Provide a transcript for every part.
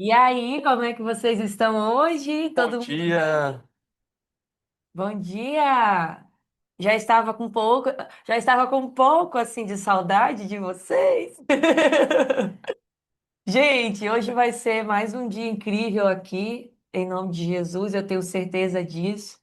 E aí, como é que vocês estão hoje? Bom Todo mundo bem? dia! Bom dia! Já estava com um pouco assim de saudade de vocês. Gente, hoje vai ser mais um dia incrível aqui, em nome de Jesus, eu tenho certeza disso.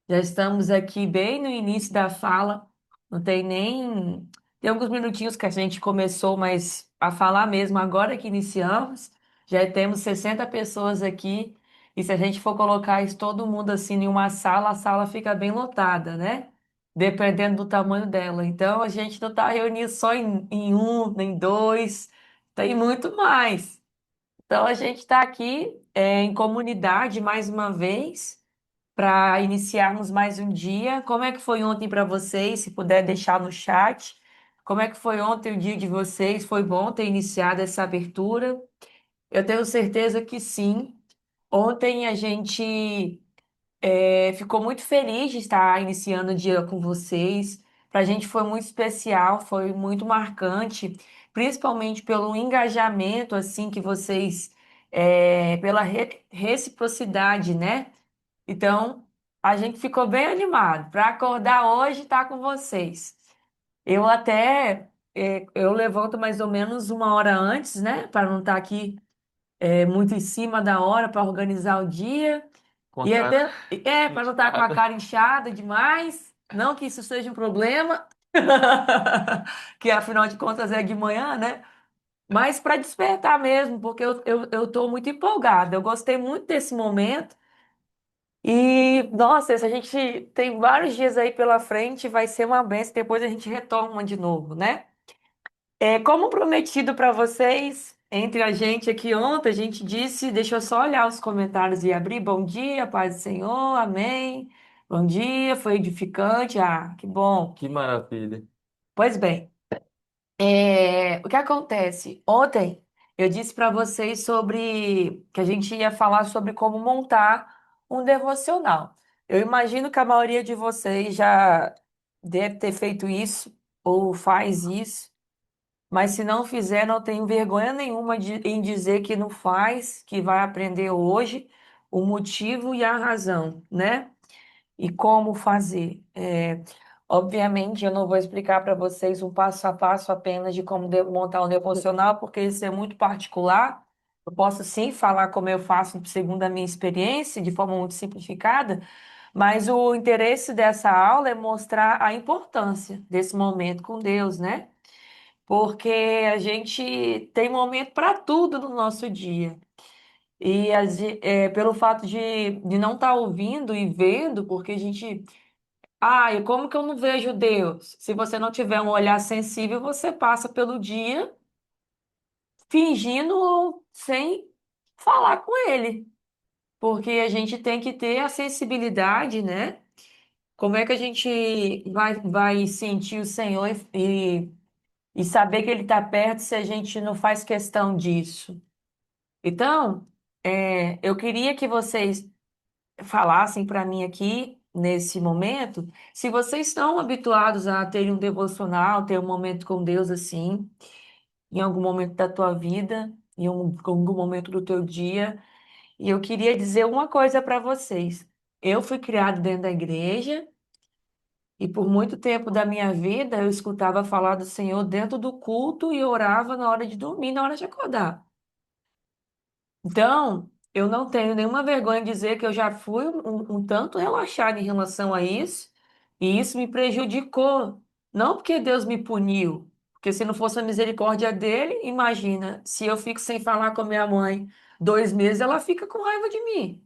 Já estamos aqui bem no início da fala, não tem nem. Tem alguns minutinhos que a gente começou, mas a falar mesmo agora que iniciamos, já temos 60 pessoas aqui, e se a gente for colocar isso todo mundo assim em uma sala, a sala fica bem lotada, né? Dependendo do tamanho dela. Então a gente não está reunido só em um, nem dois, tem muito mais. Então a gente está aqui em comunidade mais uma vez para iniciarmos mais um dia. Como é que foi ontem para vocês? Se puder deixar no chat. Como é que foi ontem o dia de vocês? Foi bom ter iniciado essa abertura? Eu tenho certeza que sim. Ontem a gente ficou muito feliz de estar iniciando o dia com vocês. Para a gente foi muito especial, foi muito marcante, principalmente pelo engajamento assim que vocês, pela reciprocidade, né? Então, a gente ficou bem animado para acordar hoje e estar com vocês. Eu até eu levanto mais ou menos uma hora antes, né, para não estar aqui muito em cima da hora para organizar o dia Com a e cara até para não estar com a inchada. cara inchada demais. Não que isso seja um problema, que afinal de contas é de manhã, né? Mas para despertar mesmo, porque eu estou muito empolgada. Eu gostei muito desse momento. E, nossa, se a gente tem vários dias aí pela frente, vai ser uma benção. Depois a gente retoma de novo, né? Como prometido para vocês, entre a gente aqui ontem, a gente disse, deixa eu só olhar os comentários e abrir. Bom dia, paz do Senhor, amém. Bom dia, foi edificante. Ah, que bom. Que maravilha. Pois bem. O que acontece? Ontem eu disse para vocês sobre que a gente ia falar sobre como montar um devocional. Eu imagino que a maioria de vocês já deve ter feito isso ou faz isso, mas se não fizer, não tenho vergonha nenhuma em dizer que não faz, que vai aprender hoje o motivo e a razão, né? E como fazer. Obviamente, eu não vou explicar para vocês um passo a passo apenas de como montar um devocional, porque isso é muito particular. Eu posso sim falar como eu faço segundo a minha experiência, de forma muito simplificada, mas o interesse dessa aula é mostrar a importância desse momento com Deus, né? Porque a gente tem momento para tudo no nosso dia. E pelo fato de não estar ouvindo e vendo, porque a gente e como que eu não vejo Deus? Se você não tiver um olhar sensível, você passa pelo dia fingindo ou sem falar com Ele. Porque a gente tem que ter a sensibilidade, né? Como é que a gente vai sentir o Senhor e saber que Ele está perto se a gente não faz questão disso? Então, eu queria que vocês falassem para mim aqui, nesse momento, se vocês estão habituados a ter um devocional, ter um momento com Deus assim, em algum momento da tua vida, algum momento do teu dia. E eu queria dizer uma coisa para vocês. Eu fui criado dentro da igreja e por muito tempo da minha vida eu escutava falar do Senhor dentro do culto e orava na hora de dormir, na hora de acordar. Então, eu não tenho nenhuma vergonha de dizer que eu já fui um tanto relaxada em relação a isso, e isso me prejudicou. Não porque Deus me puniu, porque se não fosse a misericórdia dele, imagina, se eu fico sem falar com a minha mãe 2 meses, ela fica com raiva de mim.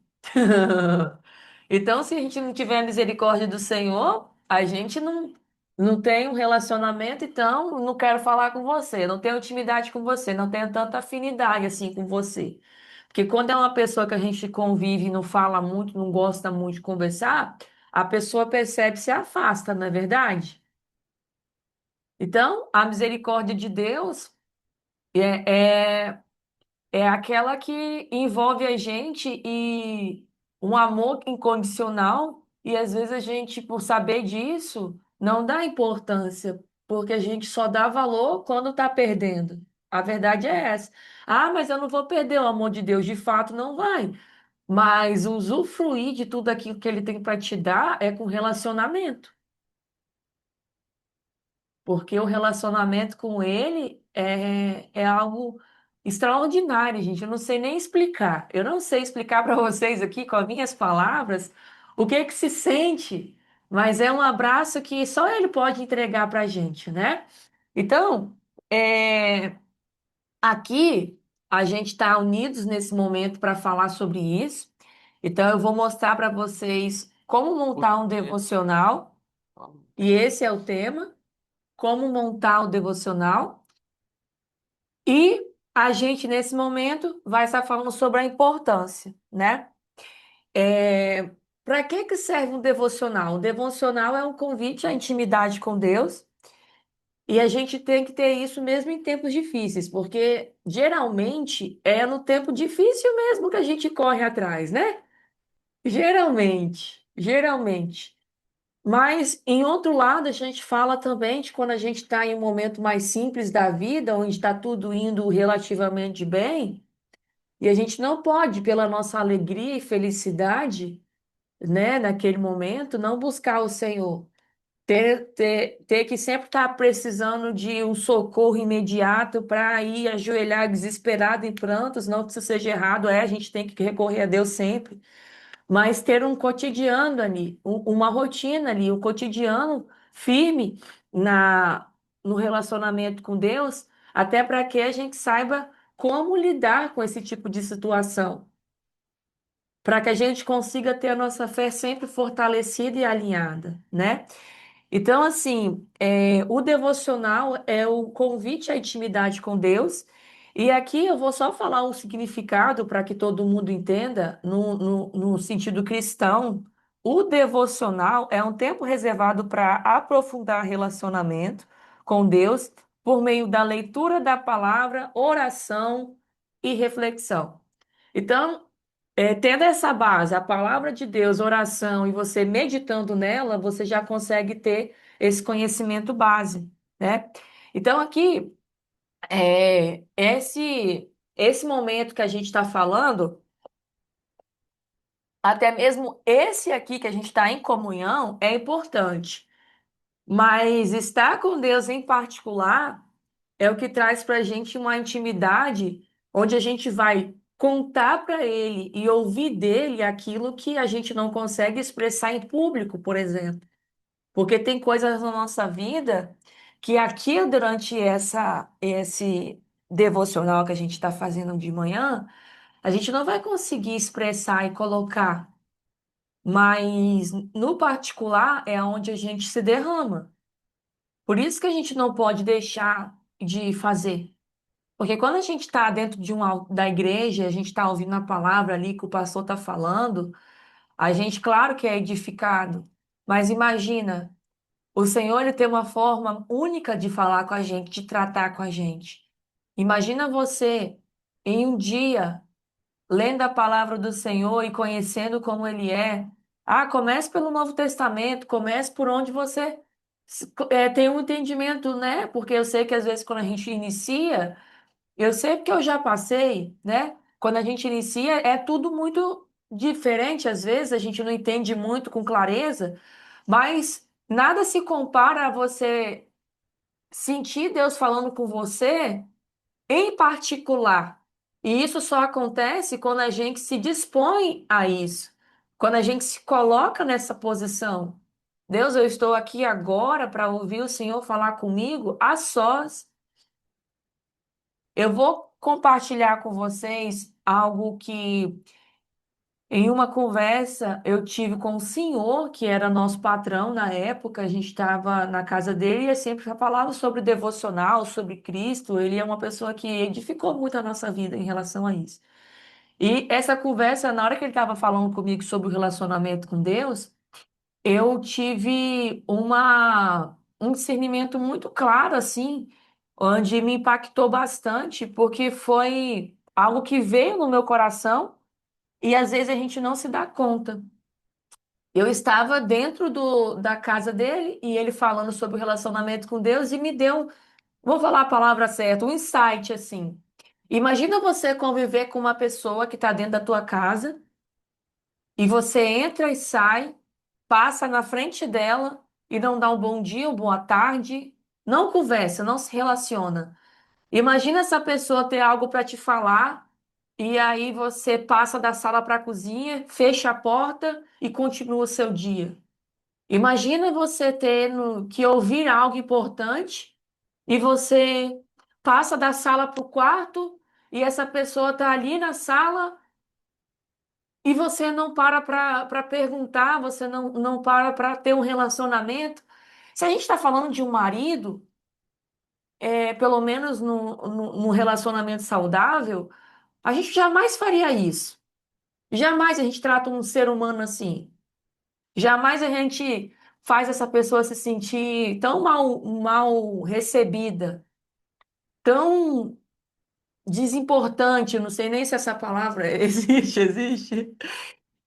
Então, se a gente não tiver a misericórdia do Senhor, a gente não tem um relacionamento, então não quero falar com você, não tenho intimidade com você, não tenho tanta afinidade assim com você. Porque quando é uma pessoa que a gente convive e não fala muito, não gosta muito de conversar, a pessoa percebe e se afasta, não é verdade? Então, a misericórdia de Deus é, é é aquela que envolve a gente e um amor incondicional, e às vezes a gente, por saber disso, não dá importância, porque a gente só dá valor quando está perdendo. A verdade é essa. Ah, mas eu não vou perder o amor de Deus. De fato, não vai. Mas usufruir de tudo aquilo que ele tem para te dar é com relacionamento. Porque o relacionamento com ele é algo extraordinário, gente. Eu não sei nem explicar. Eu não sei explicar para vocês aqui com as minhas palavras o que é que se sente, mas é um abraço que só ele pode entregar para a gente, né? Então, aqui a gente está unidos nesse momento para falar sobre isso. Então, eu vou mostrar para vocês como montar um devocional, e esse é o tema como montar o devocional. E a gente, nesse momento, vai estar falando sobre a importância, né? Para que que serve um devocional? Um devocional é um convite à intimidade com Deus. E a gente tem que ter isso mesmo em tempos difíceis, porque geralmente é no tempo difícil mesmo que a gente corre atrás, né? Geralmente. Mas, em outro lado, a gente fala também de quando a gente está em um momento mais simples da vida, onde está tudo indo relativamente bem, e a gente não pode, pela nossa alegria e felicidade, né, naquele momento, não buscar o Senhor. Ter que sempre estar precisando de um socorro imediato para ir ajoelhar desesperado em prantos, não que isso seja errado, a gente tem que recorrer a Deus sempre, mas ter um cotidiano ali, uma rotina ali, um cotidiano firme na no relacionamento com Deus, até para que a gente saiba como lidar com esse tipo de situação, para que a gente consiga ter a nossa fé sempre fortalecida e alinhada, né? Então, assim, o devocional é o convite à intimidade com Deus. E aqui eu vou só falar o significado para que todo mundo entenda, no sentido cristão. O devocional é um tempo reservado para aprofundar relacionamento com Deus por meio da leitura da palavra, oração e reflexão. Então, tendo essa base, a palavra de Deus, oração, e você meditando nela, você já consegue ter esse conhecimento base, né? Então, aqui, esse momento que a gente está falando, até mesmo esse aqui que a gente está em comunhão, é importante. Mas estar com Deus em particular é o que traz para a gente uma intimidade onde a gente vai contar para ele e ouvir dele aquilo que a gente não consegue expressar em público, por exemplo. Porque tem coisas na nossa vida que aqui durante esse devocional que a gente está fazendo de manhã, a gente não vai conseguir expressar e colocar, mas no particular é onde a gente se derrama. Por isso que a gente não pode deixar de fazer. Porque quando a gente está dentro da igreja, a gente está ouvindo a palavra ali que o pastor está falando, a gente, claro que é edificado. Mas imagina, o Senhor ele tem uma forma única de falar com a gente, de tratar com a gente. Imagina você em um dia lendo a palavra do Senhor e conhecendo como Ele é. Ah, comece pelo Novo Testamento, comece por onde você tem um entendimento, né? Porque eu sei que às vezes quando a gente inicia eu sei porque eu já passei, né? Quando a gente inicia, é tudo muito diferente, às vezes a gente não entende muito com clareza, mas nada se compara a você sentir Deus falando com você em particular. E isso só acontece quando a gente se dispõe a isso, quando a gente se coloca nessa posição. Deus, eu estou aqui agora para ouvir o Senhor falar comigo a sós. Eu vou compartilhar com vocês algo que, em uma conversa, eu tive com o senhor, que era nosso patrão na época. A gente estava na casa dele e ele sempre falava sobre devocional, sobre Cristo. Ele é uma pessoa que edificou muito a nossa vida em relação a isso. E essa conversa, na hora que ele estava falando comigo sobre o relacionamento com Deus, eu tive um discernimento muito claro, assim, onde me impactou bastante, porque foi algo que veio no meu coração e às vezes a gente não se dá conta. Eu estava dentro da casa dele e ele falando sobre o relacionamento com Deus e me deu, vou falar a palavra certa, um insight, assim. Imagina você conviver com uma pessoa que está dentro da tua casa e você entra e sai, passa na frente dela e não dá um bom dia, uma boa tarde, não conversa, não se relaciona. Imagina essa pessoa ter algo para te falar e aí você passa da sala para a cozinha, fecha a porta e continua o seu dia. Imagina você tendo que ouvir algo importante e você passa da sala para o quarto e essa pessoa está ali na sala e você não para perguntar, você não para ter um relacionamento. Se a gente está falando de um marido, pelo menos num relacionamento saudável, a gente jamais faria isso. Jamais a gente trata um ser humano assim. Jamais a gente faz essa pessoa se sentir tão mal recebida, tão desimportante, não sei nem se essa palavra existe,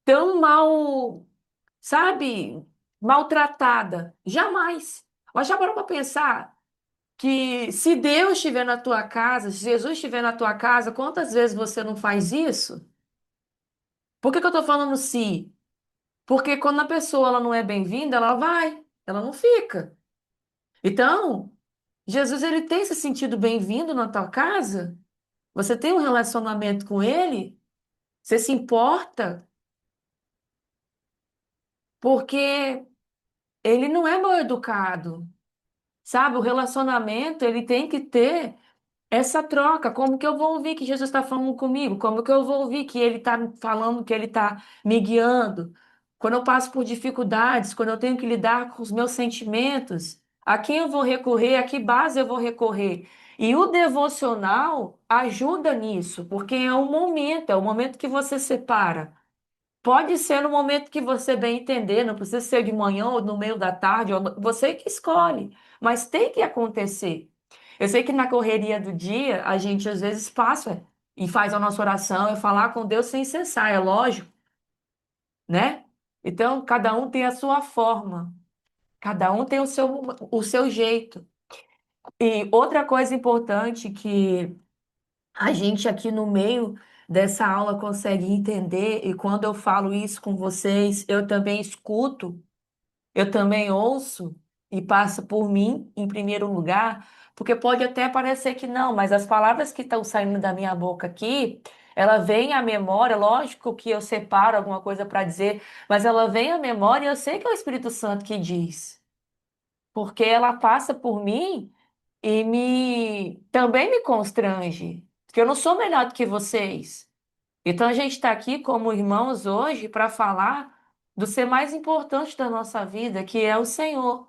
tão mal, sabe, maltratada. Jamais. Mas já parou para pensar que se Deus estiver na tua casa, se Jesus estiver na tua casa, quantas vezes você não faz isso? Por que que eu estou falando se? Porque quando a pessoa ela não é bem-vinda, ela vai, ela não fica. Então, Jesus ele tem se sentido bem-vindo na tua casa? Você tem um relacionamento com ele? Você se importa? Porque ele não é mal educado, sabe? O relacionamento ele tem que ter essa troca. Como que eu vou ouvir que Jesus está falando comigo? Como que eu vou ouvir que ele está falando, que ele está me guiando? Quando eu passo por dificuldades, quando eu tenho que lidar com os meus sentimentos, a quem eu vou recorrer? A que base eu vou recorrer? E o devocional ajuda nisso, porque é o momento que você separa. Pode ser no momento que você bem entender, não precisa ser de manhã ou no meio da tarde, você que escolhe, mas tem que acontecer. Eu sei que na correria do dia a gente às vezes passa e faz a nossa oração, é falar com Deus sem cessar, é lógico, né? Então, cada um tem a sua forma, cada um tem o seu jeito. E outra coisa importante que a gente aqui no meio dessa aula consegue entender, e quando eu falo isso com vocês, eu também escuto, eu também ouço e passa por mim em primeiro lugar, porque pode até parecer que não, mas as palavras que estão saindo da minha boca aqui, ela vem à memória, lógico que eu separo alguma coisa para dizer, mas ela vem à memória e eu sei que é o Espírito Santo que diz, porque ela passa por mim e me também me constrange, porque eu não sou melhor do que vocês. Então a gente está aqui como irmãos hoje para falar do ser mais importante da nossa vida, que é o Senhor.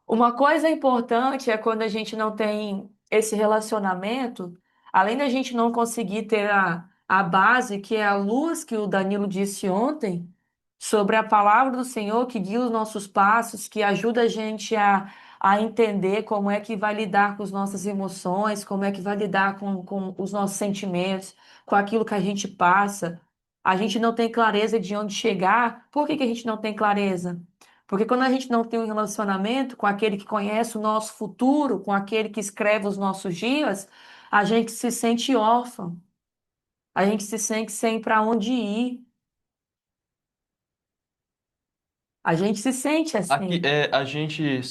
Uma coisa importante é quando a gente não tem esse relacionamento, além da gente não conseguir ter a base, que é a luz que o Danilo disse ontem, sobre a palavra do Senhor que guia os nossos passos, que ajuda a gente a entender como é que vai lidar com as nossas emoções, como é que vai lidar com os nossos sentimentos, com aquilo que a gente passa. A gente não tem clareza de onde chegar. Por que que a gente não tem clareza? Porque quando a gente não tem um relacionamento com aquele que conhece o nosso futuro, com aquele que escreve os nossos dias, a gente se sente órfão, a gente se sente sem para onde ir, a gente se sente Aqui, assim. a gente,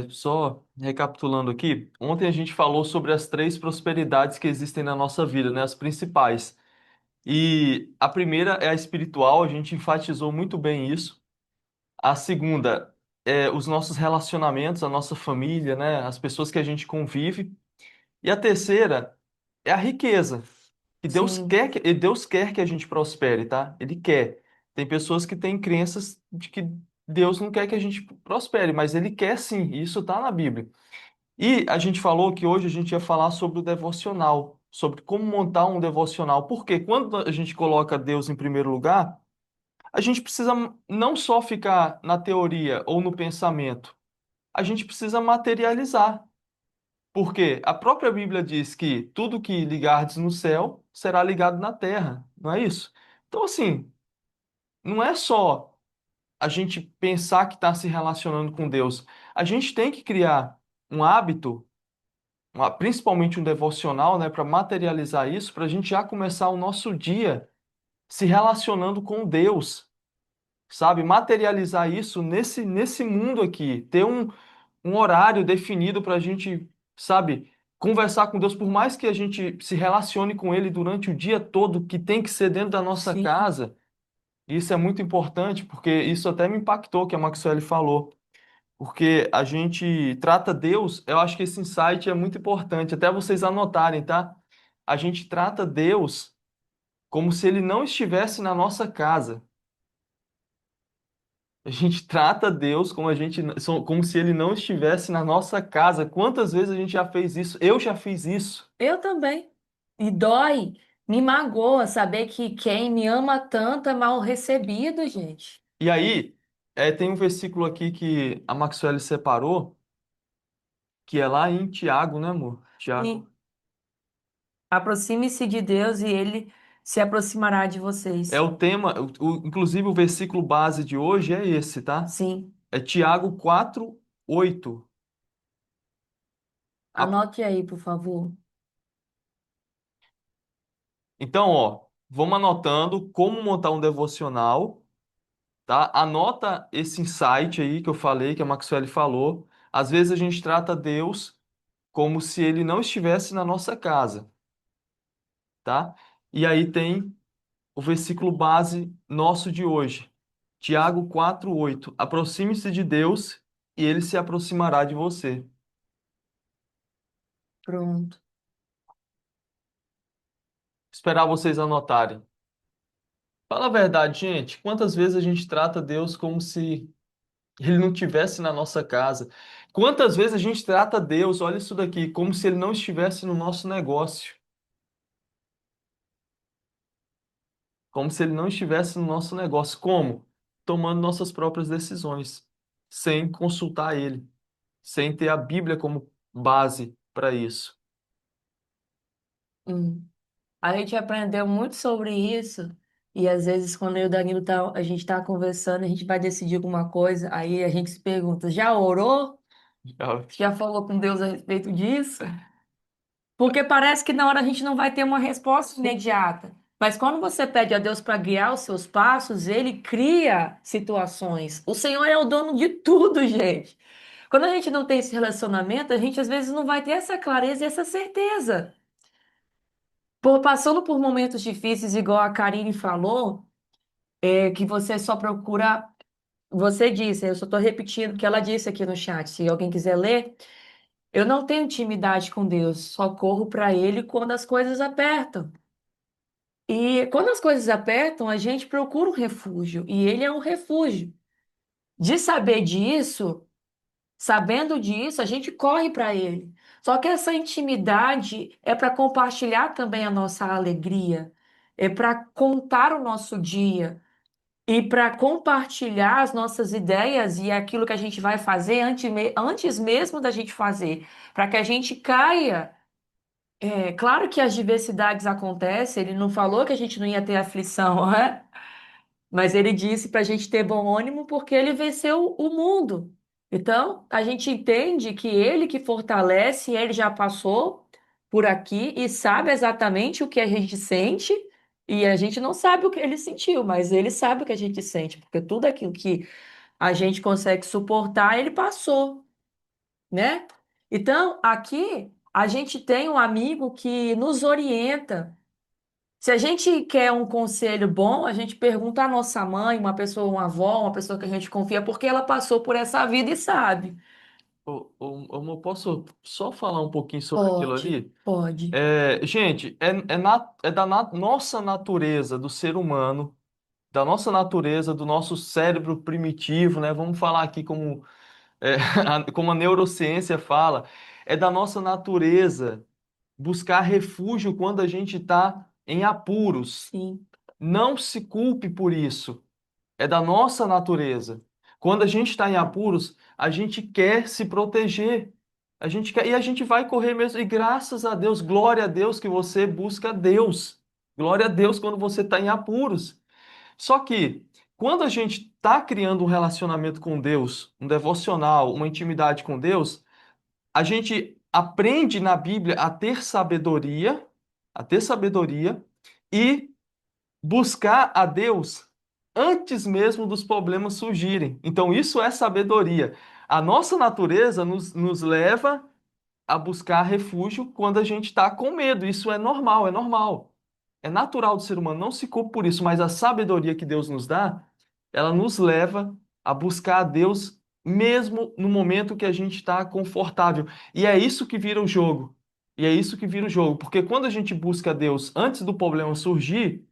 só recapitulando aqui, ontem a gente falou sobre as três prosperidades que existem na nossa vida, né? As principais. E a primeira é a espiritual, a gente enfatizou muito bem isso. A segunda é os nossos relacionamentos, a nossa família, né? As pessoas que a gente convive. E a terceira é a riqueza. E Sim, Deus quer que a gente prospere, tá? Ele quer. Tem pessoas que têm crenças de que Deus não quer que a gente prospere, mas Ele quer sim, e isso está na Bíblia. E a gente falou que hoje a gente ia falar sobre o devocional, sobre como montar um devocional. Porque quando a gente coloca Deus em primeiro lugar, a gente precisa não só ficar na teoria ou no pensamento, a gente precisa materializar. Porque a própria Bíblia diz que tudo que ligardes no céu será ligado na terra, não é isso? Então, assim, não é só a gente pensar que está se relacionando com Deus. A gente tem que criar um hábito principalmente um devocional, né, para materializar isso, para a gente já começar o nosso dia se relacionando com Deus, sabe? Materializar isso nesse mundo aqui, ter um horário definido para a gente, sabe, conversar com Deus, por mais que a gente se relacione com Ele durante o dia todo, que tem que ser dentro da nossa Sim. casa. Isso é muito importante, porque isso até me impactou, que a Maxwell falou. Porque a gente trata Deus, eu acho que esse insight é muito importante, até vocês anotarem, tá? A gente trata Deus como se ele não estivesse na nossa casa. A gente trata Deus como como se ele não estivesse na nossa casa. Quantas vezes a gente já fez isso? Eu já fiz isso. Eu também. E dói, me magoa saber que quem me ama tanto é mal recebido, gente. E aí, tem um versículo aqui que a Maxwell separou, que é lá em Tiago, né, amor? Tiago. Sim. Aproxime-se de Deus e ele se aproximará de É vocês. o tema, inclusive o versículo base de hoje é esse, tá? Sim. É Tiago 4:8. A- Anote aí, por favor. Então, ó, vamos anotando como montar um devocional, tá? Anota esse insight aí que eu falei, que a Maxwell falou. Às vezes a gente trata Deus como se ele não estivesse na nossa casa, tá? E aí tem o versículo base nosso de hoje. Tiago 4:8. Aproxime-se de Deus e ele se aproximará de você. Pronto. Esperar vocês anotarem. Fala a verdade, gente. Quantas vezes a gente trata Deus como se ele não estivesse na nossa casa? Quantas vezes a gente trata Deus, olha isso daqui, como se ele não estivesse no nosso negócio? Como se ele não estivesse no nosso negócio. Como? Tomando nossas próprias decisões, sem consultar ele, sem ter a Bíblia como base para isso. Hum. A gente aprendeu muito sobre isso. E às vezes, quando eu e o Danilo a gente tá conversando, a gente vai decidir alguma coisa, aí a gente se pergunta: já orou? Já falou com Deus a respeito disso? Porque parece que na hora a gente não vai ter uma resposta imediata. Mas quando você pede a Deus para guiar os seus passos, ele cria situações. O Senhor é o dono de tudo, gente. Quando a gente não tem esse relacionamento, a gente às vezes não vai ter essa clareza e essa certeza. Passando por momentos difíceis, igual a Karine falou, que você só procura. Você disse, eu só estou repetindo o que ela disse aqui no chat. Se alguém quiser ler, eu não tenho intimidade com Deus, só corro para Ele quando as coisas apertam. E quando as coisas apertam, a gente procura um refúgio, e Ele é um refúgio. De saber disso, sabendo disso, a gente corre para Ele. Só que essa intimidade é para compartilhar também a nossa alegria, é para contar o nosso dia. E para compartilhar as nossas ideias e aquilo que a gente vai fazer antes mesmo da gente fazer, para que a gente caia. É claro que as diversidades acontecem, ele não falou que a gente não ia ter aflição, né? Mas ele disse para a gente ter bom ânimo porque ele venceu o mundo. Então, a gente entende que ele que fortalece, ele já passou por aqui e sabe exatamente o que a gente sente, e a gente não sabe o que ele sentiu, mas ele sabe o que a gente sente, porque tudo aquilo que a gente consegue suportar, ele passou, né? Então, aqui a gente tem um amigo que nos orienta. Se a gente quer um conselho bom, a gente pergunta à nossa mãe, uma pessoa, uma avó, uma pessoa que a gente confia, porque ela passou por essa vida e sabe. Eu posso só falar um pouquinho sobre aquilo Pode, ali? pode. Gente, é da nossa natureza, do ser humano, da nossa natureza, do nosso cérebro primitivo, né? Vamos falar aqui como, como a neurociência fala, é da nossa natureza buscar refúgio quando a gente está em apuros. Sim, Não se culpe por isso. É da nossa natureza. Quando a gente está em apuros, a gente quer se proteger. A gente quer, e a gente vai correr mesmo. E graças a Deus, glória a Deus que você busca Deus. Glória a Deus quando você está em apuros. Só que, quando a gente está criando um relacionamento com Deus, um devocional, uma intimidade com Deus, a gente aprende na Bíblia a ter sabedoria e buscar a Deus antes mesmo dos problemas surgirem. Então, isso é sabedoria. A nossa natureza nos leva a buscar refúgio quando a gente está com medo. Isso é normal, é normal. É natural do ser humano, não se culpe por isso, mas a sabedoria que Deus nos dá, ela nos leva a buscar a Deus mesmo no momento que a gente está confortável. E é isso que vira o jogo. E é isso que vira o jogo, porque quando a gente busca a Deus antes do problema surgir,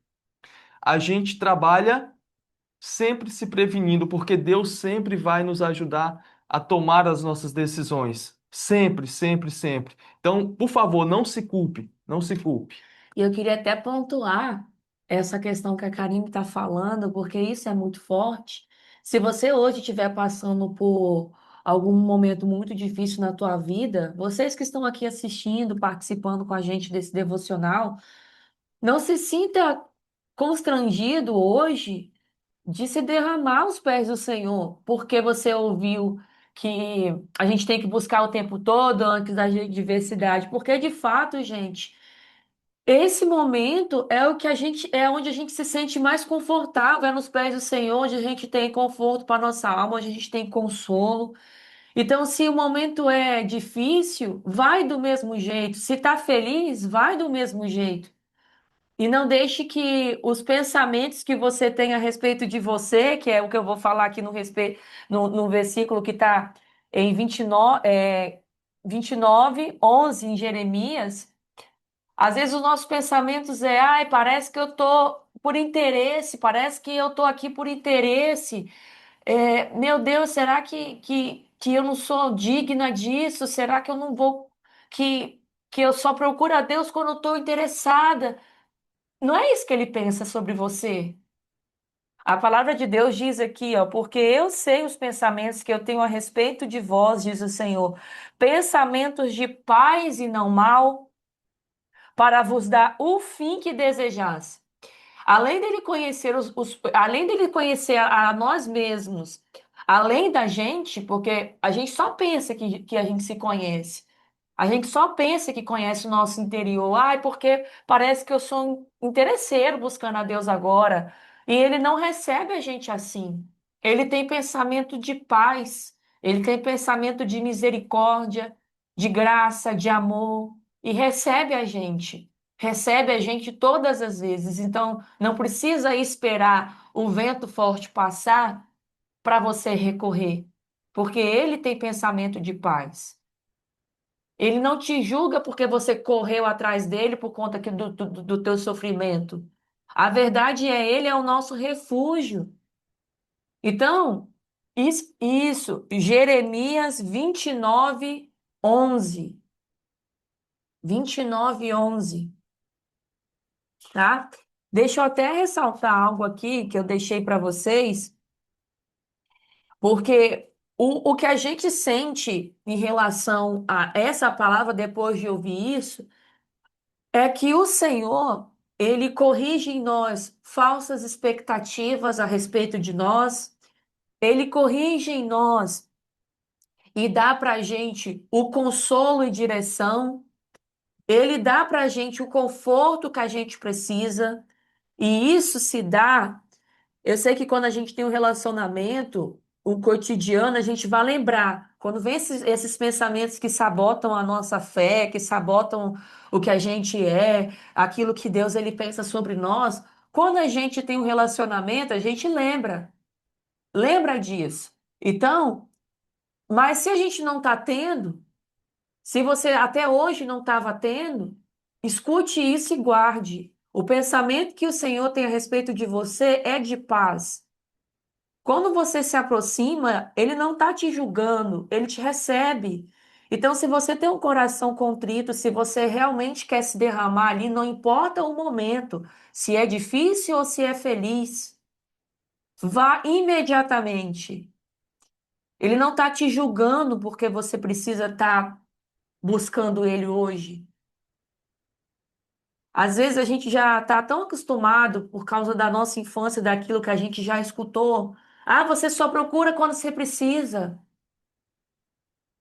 a gente trabalha sempre se prevenindo, porque Deus sempre vai nos ajudar a tomar as nossas decisões. Sempre, sempre, sempre. Então, por favor, não se culpe, não se culpe. E eu queria até pontuar essa questão que a Karine está falando, porque isso é muito forte. Se você hoje estiver passando por algum momento muito difícil na tua vida, vocês que estão aqui assistindo, participando com a gente desse devocional, não se sinta constrangido hoje de se derramar aos pés do Senhor, porque você ouviu que a gente tem que buscar o tempo todo antes da adversidade, porque de fato, gente, esse momento é o que a gente é onde a gente se sente mais confortável, é nos pés do Senhor, onde a gente tem conforto para nossa alma, onde a gente tem consolo. Então, se o momento é difícil, vai do mesmo jeito. Se está feliz, vai do mesmo jeito. E não deixe que os pensamentos que você tem a respeito de você, que é o que eu vou falar aqui no, no versículo que está em 29, 11 em Jeremias. Às vezes os nossos pensamentos é, ai, parece que eu tô por interesse, parece que eu tô aqui por interesse. Meu Deus, será que eu não sou digna disso? Será que eu não vou, que, que eu só procuro a Deus quando eu estou interessada? Não é isso que ele pensa sobre você. A palavra de Deus diz aqui, ó, porque eu sei os pensamentos que eu tenho a respeito de vós, diz o Senhor, pensamentos de paz e não mal, para vos dar o fim que desejais. Além dele conhecer além dele conhecer a nós mesmos, além da gente, porque a gente só pensa que a gente se conhece. A gente só pensa que conhece o nosso interior. Ai, porque parece que eu sou um interesseiro buscando a Deus agora. E ele não recebe a gente assim. Ele tem pensamento de paz, ele tem pensamento de misericórdia, de graça, de amor, e recebe a gente. Recebe a gente todas as vezes. Então, não precisa esperar o vento forte passar para você recorrer, porque ele tem pensamento de paz. Ele não te julga porque você correu atrás dele por conta do teu sofrimento. A verdade é, ele é o nosso refúgio. Então, Jeremias 29, 11. 29, 11, tá? Deixa eu até ressaltar algo aqui que eu deixei para vocês, porque o que a gente sente em relação a essa palavra depois de ouvir isso é que o Senhor, ele corrige em nós falsas expectativas a respeito de nós, ele corrige em nós e dá para a gente o consolo e direção, ele dá para a gente o conforto que a gente precisa, e isso se dá. Eu sei que quando a gente tem um relacionamento, o cotidiano, a gente vai lembrar. Quando vem esses pensamentos que sabotam a nossa fé, que sabotam o que a gente é, aquilo que Deus ele pensa sobre nós, quando a gente tem um relacionamento, a gente lembra. Lembra disso. Então, mas se a gente não está tendo, se você até hoje não estava tendo, escute isso e guarde. O pensamento que o Senhor tem a respeito de você é de paz. Quando você se aproxima, ele não está te julgando, ele te recebe. Então, se você tem um coração contrito, se você realmente quer se derramar ali, não importa o momento, se é difícil ou se é feliz, vá imediatamente. Ele não está te julgando porque você precisa estar buscando ele hoje. Às vezes a gente já está tão acostumado por causa da nossa infância, daquilo que a gente já escutou. Ah, você só procura quando você precisa.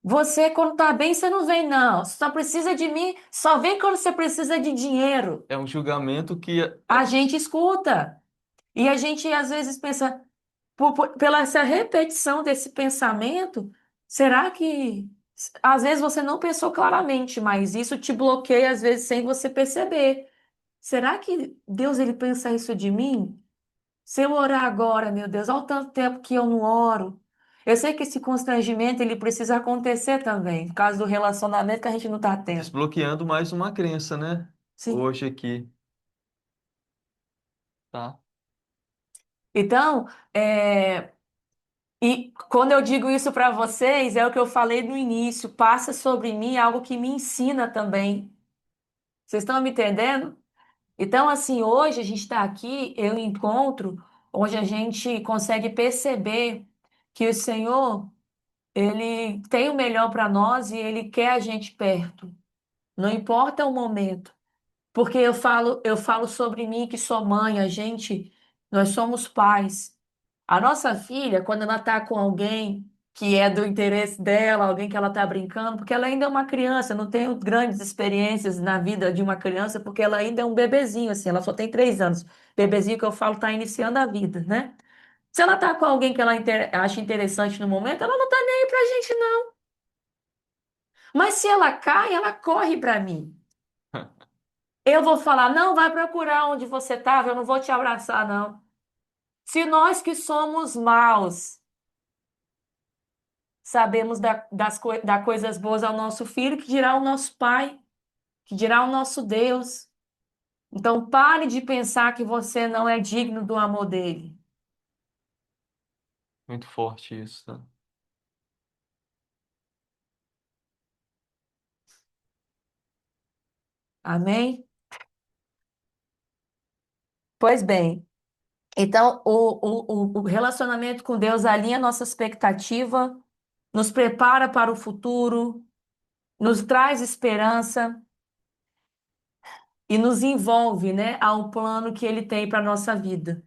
Você, quando tá bem, você não vem, não. Você só precisa de mim, só vem quando você precisa de dinheiro. É um julgamento que A gente escuta. E a gente, às vezes, pensa, pela essa repetição desse pensamento, será que. Às vezes você não pensou claramente, mas isso te bloqueia, às vezes, sem você perceber. Será que Deus ele pensa isso de mim? Se eu orar agora, meu Deus, olha o tanto tempo que eu não oro. Eu sei que esse constrangimento ele precisa acontecer também, por causa do relacionamento que a gente não está tendo. desbloqueando mais uma crença, né? Sim. Hoje aqui, tá? Então, e quando eu digo isso para vocês, é o que eu falei no início, passa sobre mim algo que me ensina também. Vocês estão me entendendo? Então, assim, hoje a gente está aqui, eu encontro, onde a gente consegue perceber que o Senhor ele tem o melhor para nós e ele quer a gente perto. Não importa o momento. Porque eu falo sobre mim que sou mãe, a gente, nós somos pais. A nossa filha, quando ela está com alguém que é do interesse dela, alguém que ela está brincando, porque ela ainda é uma criança, eu não tenho grandes experiências na vida de uma criança, porque ela ainda é um bebezinho, assim, ela só tem 3 anos. Bebezinho que eu falo está iniciando a vida, né? Se ela está com alguém que ela acha interessante no momento, ela não está nem aí pra gente, não. Mas se ela cai, ela corre para mim. Eu vou falar, não, vai procurar onde você estava, eu não vou te abraçar, não. Se nós que somos maus sabemos dar coisas boas ao nosso filho, que dirá o nosso pai, que dirá o nosso Deus. Então pare de pensar que você não é digno do amor dele. Muito forte isso, tá? Amém? Pois bem, então o relacionamento com Deus alinha nossa expectativa, nos prepara para o futuro, nos traz esperança e nos envolve, né, ao plano que ele tem para nossa vida.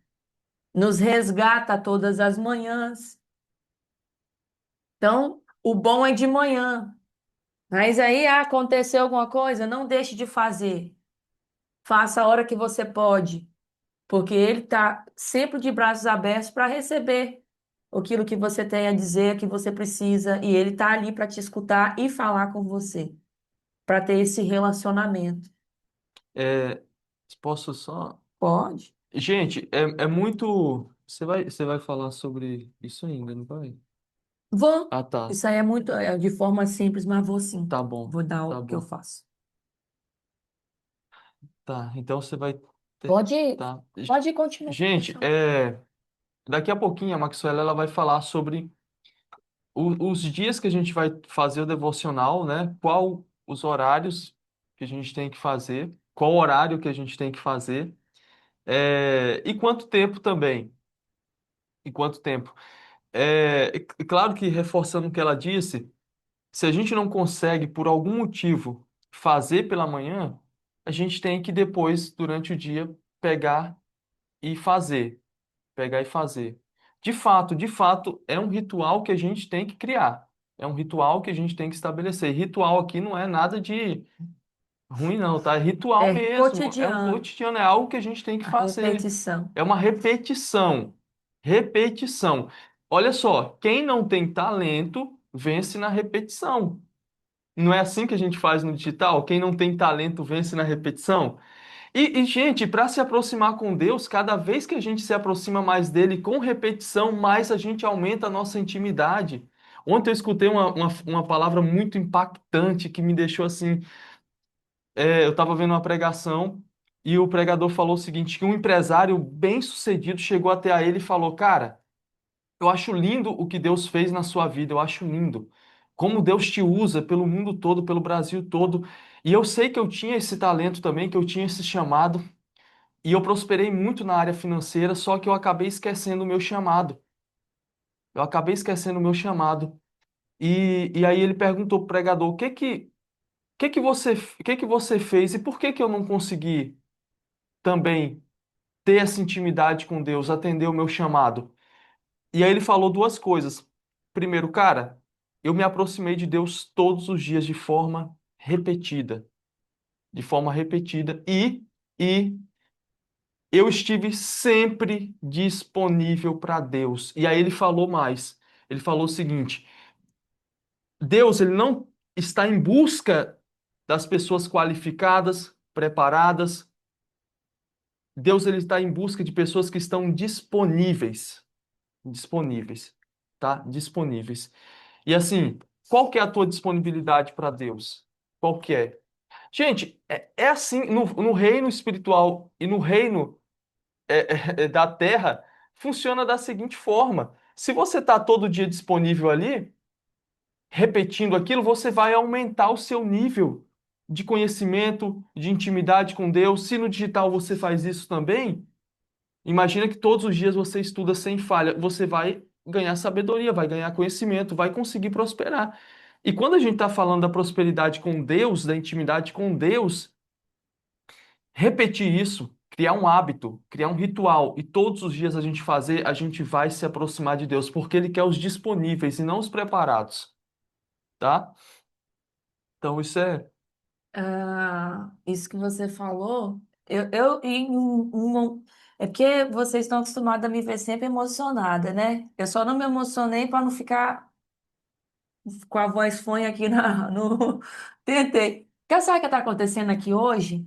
Nos resgata todas as manhãs. Então, o bom é de manhã. Mas aí aconteceu alguma coisa, não deixe de fazer. Faça a hora que você pode, porque ele está sempre de braços abertos para receber aquilo que você tem a dizer, que você precisa, e ele está ali para te escutar e falar com você, para ter esse relacionamento. É, posso só. Pode? Gente, é muito. Você vai falar sobre isso ainda, não vai? Vou. Ah, tá. Isso aí é muito, é de forma simples, mas vou sim. Tá bom. Vou dar Tá o que eu bom. faço. Tá. Então você vai ter. Pode, Tá. pode continuar. Pode Gente, falar. daqui a pouquinho a Maxwell ela vai falar sobre os dias que a gente vai fazer o devocional, né? Qual os horários que a gente tem que fazer, qual horário que a gente tem que fazer, e quanto tempo também. E quanto tempo. Claro que, reforçando o que ela disse, se a gente não consegue, por algum motivo, fazer pela manhã, a gente tem que depois, durante o dia, pegar e fazer. Pegar e fazer. De fato, é um ritual que a gente tem que criar. É um ritual que a gente tem que estabelecer. Ritual aqui não é nada de ruim, não, tá? É ritual É mesmo. É um cotidiano, cotidiano, é algo que a gente tem que a fazer. repetição. É uma repetição. Repetição. Olha só, quem não tem talento vence na repetição. Não é assim que a gente faz no digital? Quem não tem talento vence na repetição? Gente, para se aproximar com Deus, cada vez que a gente se aproxima mais dele com repetição, mais a gente aumenta a nossa intimidade. Ontem eu escutei uma palavra muito impactante que me deixou assim. Eu estava vendo uma pregação e o pregador falou o seguinte: que um empresário bem-sucedido chegou até a ele e falou: Cara, eu acho lindo o que Deus fez na sua vida, eu acho lindo. Como Deus te usa pelo mundo todo, pelo Brasil todo. E eu sei que eu tinha esse talento também, que eu tinha esse chamado. E eu prosperei muito na área financeira, só que eu acabei esquecendo o meu chamado. Eu acabei esquecendo o meu chamado. E aí ele perguntou pro pregador: o que que você fez e por que que eu não consegui também ter essa intimidade com Deus, atender o meu chamado? E aí ele falou duas coisas. Primeiro, cara, eu me aproximei de Deus todos os dias de forma repetida e eu estive sempre disponível para Deus. E aí ele falou mais. Ele falou o seguinte: Deus, ele não está em busca das pessoas qualificadas, preparadas. Deus, ele está em busca de pessoas que estão disponíveis, tá? Disponíveis. E assim, qual que é a tua disponibilidade para Deus? Qual que é? Gente, é assim, no reino espiritual e no reino da terra, funciona da seguinte forma: se você está todo dia disponível ali, repetindo aquilo, você vai aumentar o seu nível de conhecimento, de intimidade com Deus. Se no digital você faz isso também, imagina que todos os dias você estuda sem falha, você vai ganhar sabedoria, vai ganhar conhecimento, vai conseguir prosperar. E quando a gente está falando da prosperidade com Deus, da intimidade com Deus, repetir isso, criar um hábito, criar um ritual e todos os dias a gente fazer, a gente vai se aproximar de Deus, porque Ele quer os disponíveis e não os preparados, tá? Então isso é. Ah, isso que você falou, eu é porque vocês estão acostumados a me ver sempre emocionada, né? Eu só não me emocionei para não ficar com a voz fanha aqui no... Tentei. Quer saber o que está acontecendo aqui hoje?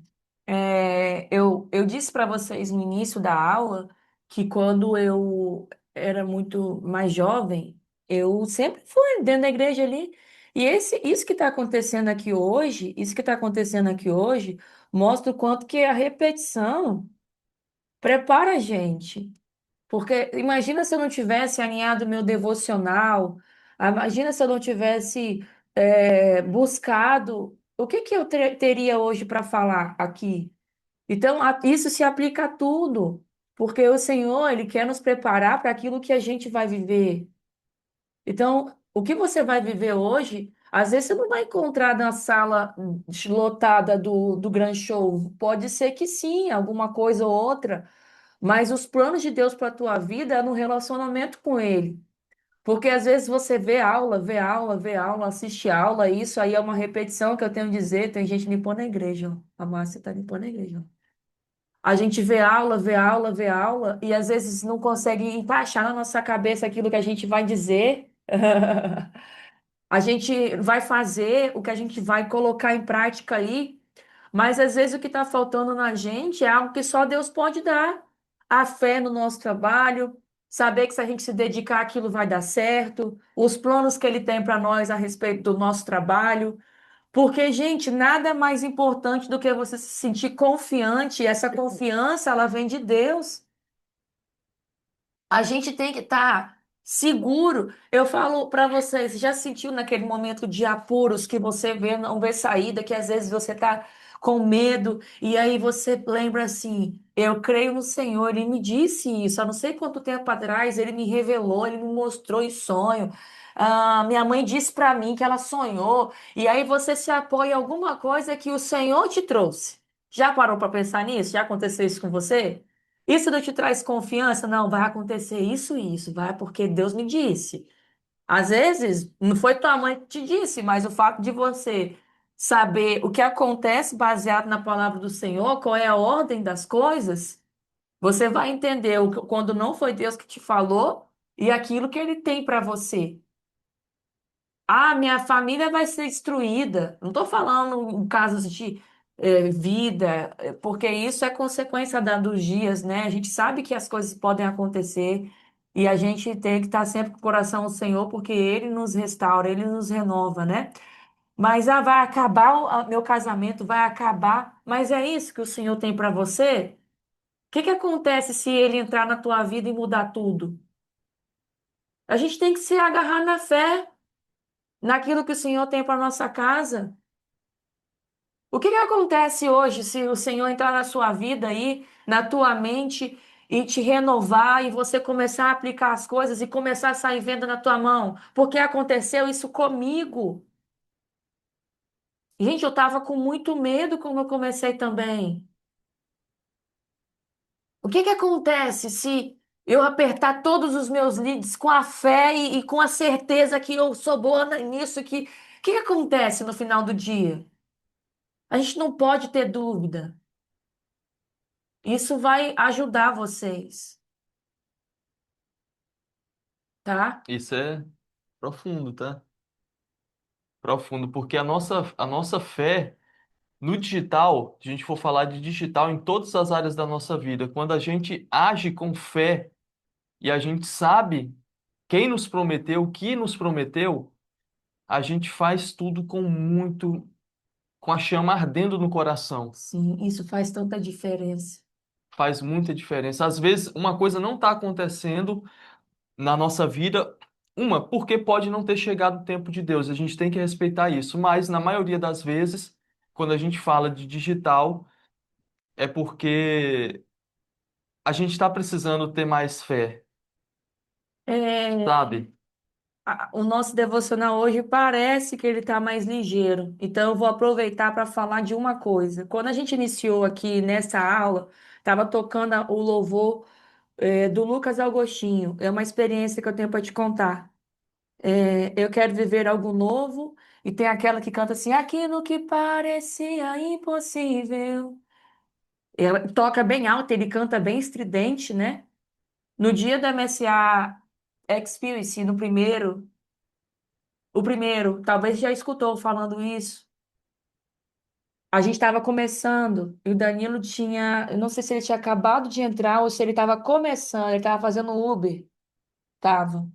Eu disse para vocês no início da aula que quando eu era muito mais jovem, eu sempre fui dentro da igreja ali. E isso que está acontecendo aqui hoje, isso que está acontecendo aqui hoje, mostra o quanto que a repetição prepara a gente. Porque imagina se eu não tivesse alinhado meu devocional, imagina se eu não tivesse buscado, o que que eu teria hoje para falar aqui? Então, isso se aplica a tudo, porque o Senhor, Ele quer nos preparar para aquilo que a gente vai viver. Então, o que você vai viver hoje, às vezes você não vai encontrar na sala lotada do Grand Show. Pode ser que sim, alguma coisa ou outra, mas os planos de Deus para a tua vida é no relacionamento com Ele. Porque às vezes você vê aula, vê aula, vê aula, assiste aula, e isso aí é uma repetição que eu tenho a dizer. Tem gente limpando a igreja, ó. A Márcia está limpando a igreja, ó. A gente vê aula, vê aula, vê aula, e às vezes não consegue encaixar na nossa cabeça aquilo que a gente vai dizer. A gente vai fazer o que a gente vai colocar em prática aí, mas às vezes o que está faltando na gente é algo que só Deus pode dar. A fé no nosso trabalho, saber que se a gente se dedicar aquilo vai dar certo, os planos que Ele tem para nós a respeito do nosso trabalho. Porque, gente, nada é mais importante do que você se sentir confiante, e essa confiança, ela vem de Deus. A gente tem que estar seguro. Eu falo para vocês, já sentiu naquele momento de apuros que você vê, não vê saída, que às vezes você está com medo e aí você lembra assim: eu creio no Senhor, Ele me disse isso. Há não sei quanto tempo atrás, Ele me revelou, Ele me mostrou em sonho. Ah, minha mãe disse para mim que ela sonhou. E aí você se apoia em alguma coisa que o Senhor te trouxe. Já parou para pensar nisso? Já aconteceu isso com você? Isso não te traz confiança? Não, vai acontecer isso e isso, vai porque Deus me disse. Às vezes, não foi tua mãe que te disse, mas o fato de você saber o que acontece baseado na palavra do Senhor, qual é a ordem das coisas, você vai entender quando não foi Deus que te falou e aquilo que ele tem para você. Ah, minha família vai ser destruída. Não estou falando em casos de vida, porque isso é consequência dos dias, né? A gente sabe que as coisas podem acontecer e a gente tem que estar sempre com o coração no Senhor, porque Ele nos restaura, Ele nos renova, né? Mas vai acabar meu casamento, vai acabar. Mas é isso que o Senhor tem para você? O que que acontece se Ele entrar na tua vida e mudar tudo? A gente tem que se agarrar na fé, naquilo que o Senhor tem para nossa casa. O que que acontece hoje se o Senhor entrar na sua vida aí, na tua mente e te renovar e você começar a aplicar as coisas e começar a sair venda na tua mão? Porque aconteceu isso comigo. Gente, eu estava com muito medo quando eu comecei também. O que que acontece se Eu apertar todos os meus leads com a fé e com a certeza que eu sou boa nisso, que o que que acontece no final do dia? A gente não pode ter dúvida. Isso vai ajudar vocês, tá? Isso é profundo, tá? Profundo, porque a nossa fé no digital, se a gente for falar de digital em todas as áreas da nossa vida, quando a gente age com fé e a gente sabe quem nos prometeu, o que nos prometeu, a gente faz tudo com a chama ardendo no coração. Sim, isso faz tanta diferença. Faz muita diferença. Às vezes, uma coisa não está acontecendo na nossa vida, porque pode não ter chegado o tempo de Deus, a gente tem que respeitar isso, mas na maioria das vezes, quando a gente fala de digital, é porque a gente está precisando ter mais fé, É, sabe? o nosso devocional hoje parece que ele está mais ligeiro. Então, eu vou aproveitar para falar de uma coisa. Quando a gente iniciou aqui nessa aula, estava tocando o louvor, do Lucas Agostinho. É uma experiência que eu tenho para te contar. Eu quero viver algo novo. E tem aquela que canta assim: aquilo que parecia impossível. Ela toca bem alto, ele canta bem estridente, né? No dia da MSA Experience, no primeiro. O primeiro, talvez já escutou falando isso. A gente estava começando e o Danilo tinha, eu não sei se ele tinha acabado de entrar ou se ele estava começando, ele estava fazendo Uber, tava.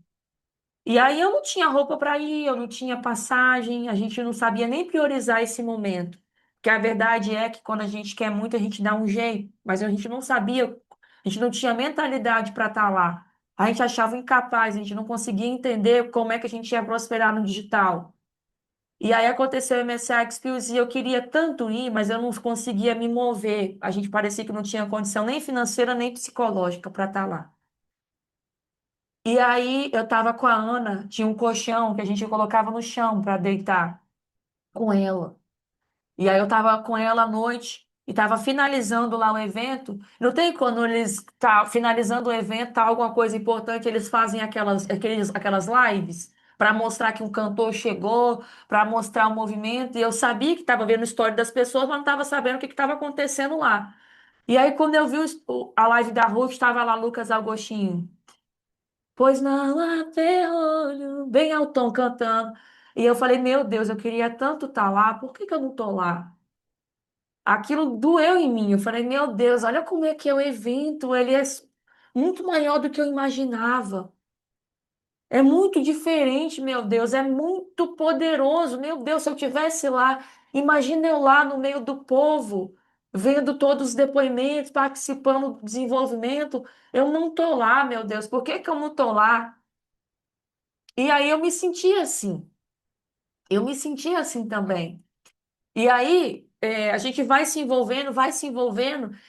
E aí eu não tinha roupa para ir, eu não tinha passagem, a gente não sabia nem priorizar esse momento. Que a verdade é que quando a gente quer muito, a gente dá um jeito, mas a gente não sabia, a gente não tinha mentalidade para estar lá. A gente achava incapaz, a gente não conseguia entender como é que a gente ia prosperar no digital. E aí aconteceu o MSA Experience e eu queria tanto ir, mas eu não conseguia me mover. A gente parecia que não tinha condição nem financeira nem psicológica para estar lá. E aí eu tava com a Ana, tinha um colchão que a gente colocava no chão para deitar com ela. E aí eu tava com ela à noite e tava finalizando lá o evento. Não tem quando eles tá finalizando o evento, tá alguma coisa importante, eles fazem aquelas lives para mostrar que um cantor chegou, para mostrar o movimento. E eu sabia que estava vendo a história das pessoas, mas não estava sabendo o que estava acontecendo lá. E aí quando eu vi a live da Ruth, estava lá Lucas Agostinho. Pois não há ferrolho, bem altão cantando. E eu falei, meu Deus, eu queria tanto estar lá, por que que eu não tô lá? Aquilo doeu em mim. Eu falei, meu Deus, olha como é que é o evento, ele é muito maior do que eu imaginava. É muito diferente, meu Deus, é muito poderoso. Meu Deus, se eu tivesse lá, imagina eu lá no meio do povo, vendo todos os depoimentos, participando do desenvolvimento. Eu não tô lá, meu Deus, por que que eu não tô lá? E aí eu me senti assim. Eu me senti assim também. E aí a gente vai se envolvendo,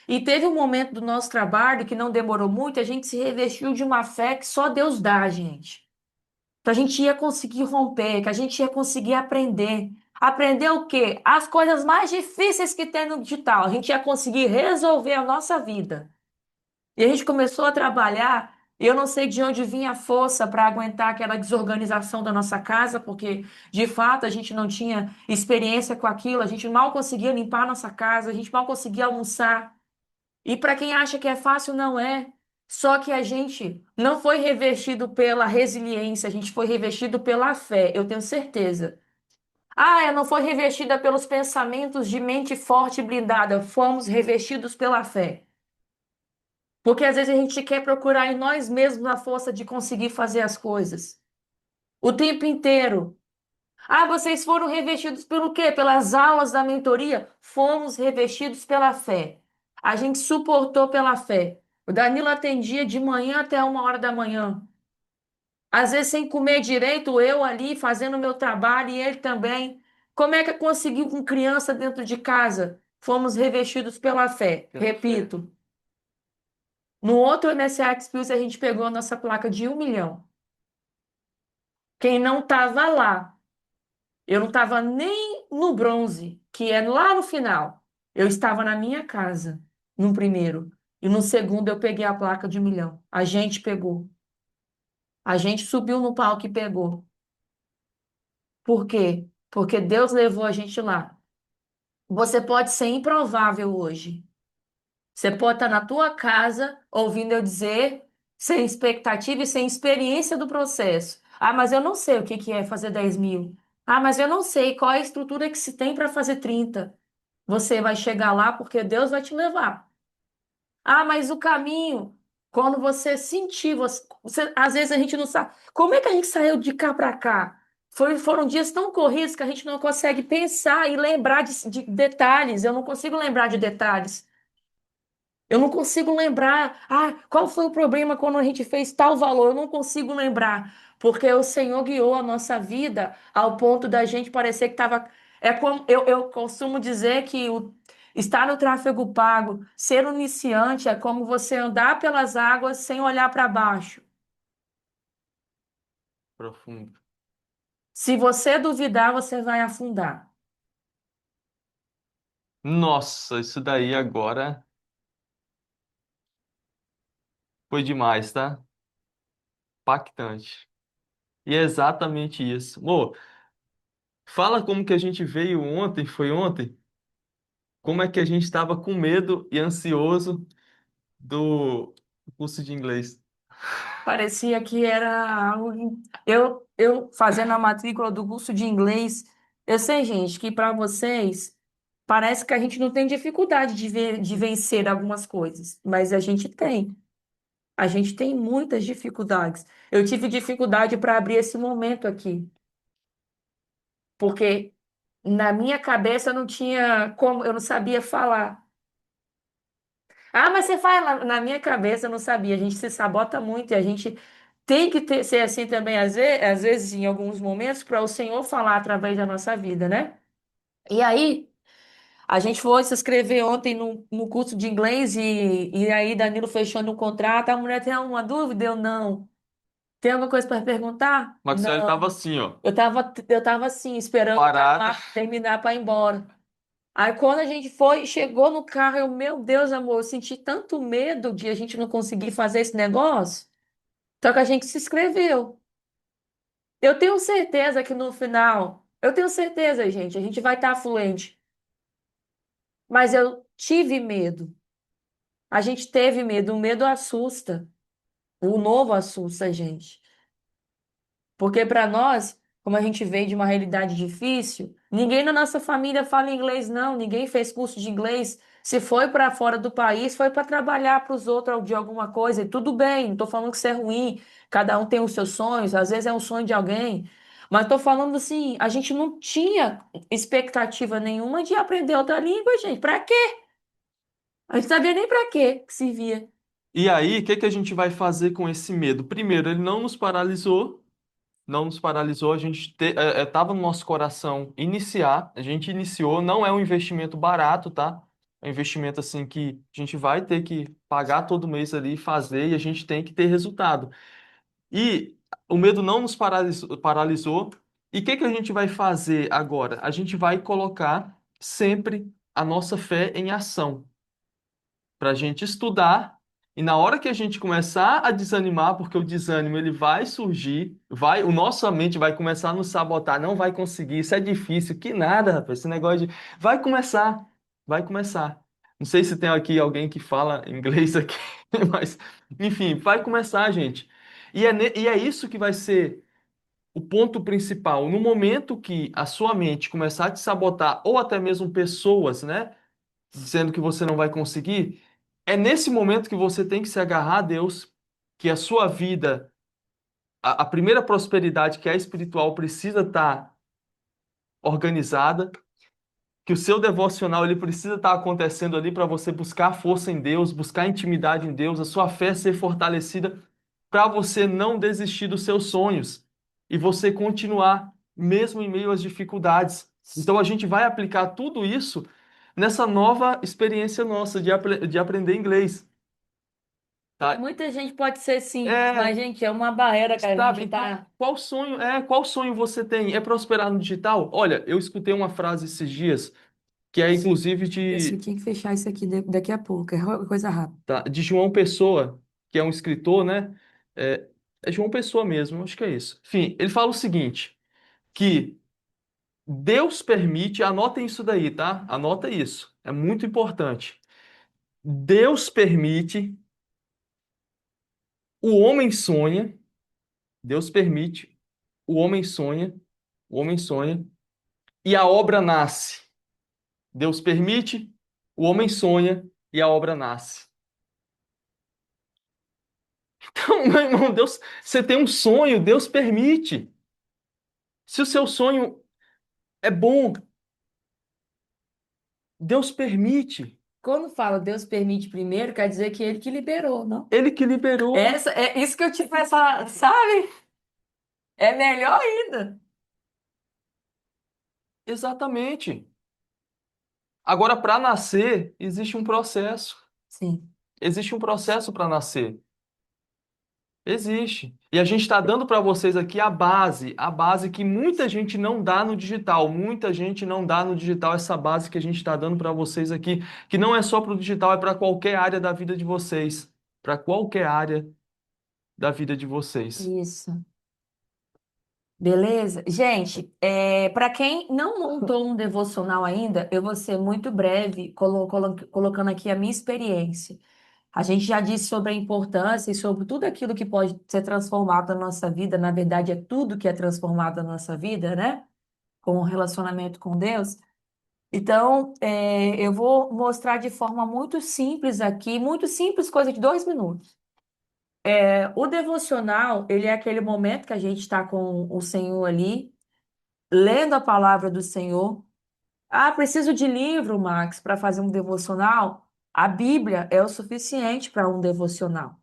e teve um momento do nosso trabalho que não demorou muito, a gente se revestiu de uma fé que só Deus dá, gente. Que a gente ia conseguir romper, que a gente ia conseguir aprender. Aprender o quê? As coisas mais difíceis que tem no digital. A gente ia conseguir resolver a nossa vida. E a gente começou a trabalhar, e eu não sei de onde vinha a força para aguentar aquela desorganização da nossa casa, porque de fato a gente não tinha experiência com aquilo, a gente mal conseguia limpar a nossa casa, a gente mal conseguia almoçar. E para quem acha que é fácil, não é. Só que a gente não foi revestido pela resiliência, a gente foi revestido pela fé, eu tenho certeza. Ah, eu não fui revestida pelos pensamentos de mente forte e blindada, fomos revestidos pela fé. Porque às vezes a gente quer procurar em nós mesmos a força de conseguir fazer as coisas. O tempo inteiro. Ah, vocês foram revestidos pelo quê? Pelas aulas da mentoria? Fomos revestidos pela fé. A gente suportou pela fé. O Danilo atendia de manhã até 1 hora da manhã. Às vezes sem comer direito, eu ali fazendo o meu trabalho e ele também. Como é que conseguiu com criança dentro de casa? Fomos revestidos pela fé. Pela fé. Repito. No outro MSA Experience, a gente pegou a nossa placa de 1 milhão. Quem não estava lá, eu não estava nem no bronze, que é lá no final. Eu estava na minha casa, no primeiro. E no segundo eu peguei a placa de 1 milhão. A gente pegou. A gente subiu no palco e pegou. Por quê? Porque Deus levou a gente lá. Você pode ser improvável hoje. Você pode estar na tua casa ouvindo eu dizer, sem expectativa e sem experiência do processo. Ah, mas eu não sei o que que é fazer 10 mil. Ah, mas eu não sei qual é a estrutura que se tem para fazer 30. Você vai chegar lá porque Deus vai te levar. Ah, mas o caminho, quando você sentir, às vezes a gente não sabe. Como é que a gente saiu de cá para cá? Foram dias tão corridos que a gente não consegue pensar e lembrar de detalhes. Eu não consigo lembrar de detalhes. Eu não consigo lembrar, qual foi o problema quando a gente fez tal valor? Eu não consigo lembrar, porque o Senhor guiou a nossa vida ao ponto da gente parecer que estava. É como eu costumo dizer que estar no tráfego pago, ser um iniciante, é como você andar pelas águas sem olhar para baixo. Profundo. Se você duvidar, você vai afundar. Nossa, isso daí agora foi demais, tá? Impactante. E é exatamente isso. Ô, fala como que a gente veio ontem, foi ontem? Como é que a gente estava com medo e ansioso do curso de inglês? Parecia que era algo. Eu fazendo a matrícula do curso de inglês, eu sei, gente, que para vocês parece que a gente não tem dificuldade de vencer algumas coisas, mas a gente tem. A gente tem muitas dificuldades. Eu tive dificuldade para abrir esse momento aqui, porque na minha cabeça não tinha como, eu não sabia falar. Ah, mas você fala, na minha cabeça eu não sabia. A gente se sabota muito e a gente tem que ser assim também, às vezes, em alguns momentos, para o Senhor falar através da nossa vida, né? E aí, a gente foi se inscrever ontem no curso de inglês e aí Danilo fechando um contrato. A mulher tem alguma dúvida? Eu não. Tem alguma coisa para perguntar? Maxwell Não. estava assim, ó, Eu tava assim, esperando parada. terminar para ir embora. Aí quando a gente foi, chegou no carro, meu Deus, amor, eu senti tanto medo de a gente não conseguir fazer esse negócio. Só que a gente se inscreveu. Eu tenho certeza que no final, eu tenho certeza, gente, a gente vai estar fluente. Mas eu tive medo. A gente teve medo. O medo assusta. O novo assusta a gente. Porque para nós, como a gente veio de uma realidade difícil, ninguém na nossa família fala inglês, não. Ninguém fez curso de inglês. Se foi para fora do país, foi para trabalhar para os outros de alguma coisa. E tudo bem, não estou falando que isso é ruim. Cada um tem os seus sonhos, às vezes é um sonho de alguém. Mas estou falando assim, a gente não tinha expectativa nenhuma de aprender outra língua, gente. Para quê? A gente sabia nem para quê que servia. E aí, o que que a gente vai fazer com esse medo? Primeiro, ele não nos paralisou, não nos paralisou, a gente estava no nosso coração iniciar, a gente iniciou, não é um investimento barato, tá? É um investimento assim que a gente vai ter que pagar todo mês ali, fazer e a gente tem que ter resultado. E o medo não nos paralisou. E o que que a gente vai fazer agora? A gente vai colocar sempre a nossa fé em ação para a gente estudar e na hora que a gente começar a desanimar, porque o desânimo ele vai surgir, vai, o nossa mente vai começar a nos sabotar, não vai conseguir, isso é difícil, que nada, rapaz, esse negócio de vai começar, vai começar. Não sei se tem aqui alguém que fala inglês aqui, mas enfim, vai começar, gente. E é isso que vai ser o ponto principal. No momento que a sua mente começar a te sabotar, ou até mesmo pessoas, né? Dizendo que você não vai conseguir, é nesse momento que você tem que se agarrar a Deus, que a sua vida, a primeira prosperidade, que é espiritual, precisa estar organizada, que o seu devocional ele precisa estar acontecendo ali para você buscar força em Deus, buscar intimidade em Deus, a sua fé ser fortalecida para você não desistir dos seus sonhos e você continuar mesmo em meio às dificuldades. Então a gente vai aplicar tudo isso nessa nova experiência nossa de aprender inglês, Para tá? muita gente pode ser simples, mas, É, gente, é uma barreira que a sabe? gente Então, tá. qual sonho você tem? É prosperar no digital? Olha, eu escutei uma frase esses dias que é inclusive Eu só tinha que fechar isso aqui daqui a pouco, é coisa rápida. de João Pessoa, que é um escritor, né? É, é João Pessoa mesmo, acho que é isso. Enfim, ele fala o seguinte, que Deus permite, anotem isso daí, tá? Anota isso, é muito importante. Deus permite, o homem sonha, Deus permite, o homem sonha, o homem sonha, e a obra nasce. Deus permite, o homem sonha e a obra nasce. Então, meu irmão, Deus, você tem um sonho, Deus permite. Se o seu sonho é bom, Deus permite. Quando fala Deus permite primeiro, quer dizer que ele que liberou, não? Ele que liberou. Essa, é isso que eu te peço, sabe? É melhor ainda. Exatamente. Agora, para nascer, existe um processo. Sim, Existe um processo para nascer. Existe. E a gente está dando para vocês aqui a base que muita gente não dá no digital. Muita gente não dá no digital essa base que a gente está dando para vocês aqui, que não é só para o digital, é para qualquer área da vida de vocês. Para qualquer área da vida de vocês. isso. Beleza? Gente, para quem não montou um devocional ainda, eu vou ser muito breve colocando aqui a minha experiência. A gente já disse sobre a importância e sobre tudo aquilo que pode ser transformado na nossa vida. Na verdade, é tudo que é transformado na nossa vida, né? Com o relacionamento com Deus. Então, eu vou mostrar de forma muito simples aqui, muito simples, coisa de 2 minutos. O devocional, ele é aquele momento que a gente está com o Senhor ali, lendo a palavra do Senhor. Ah, preciso de livro, Max, para fazer um devocional? A Bíblia é o suficiente para um devocional.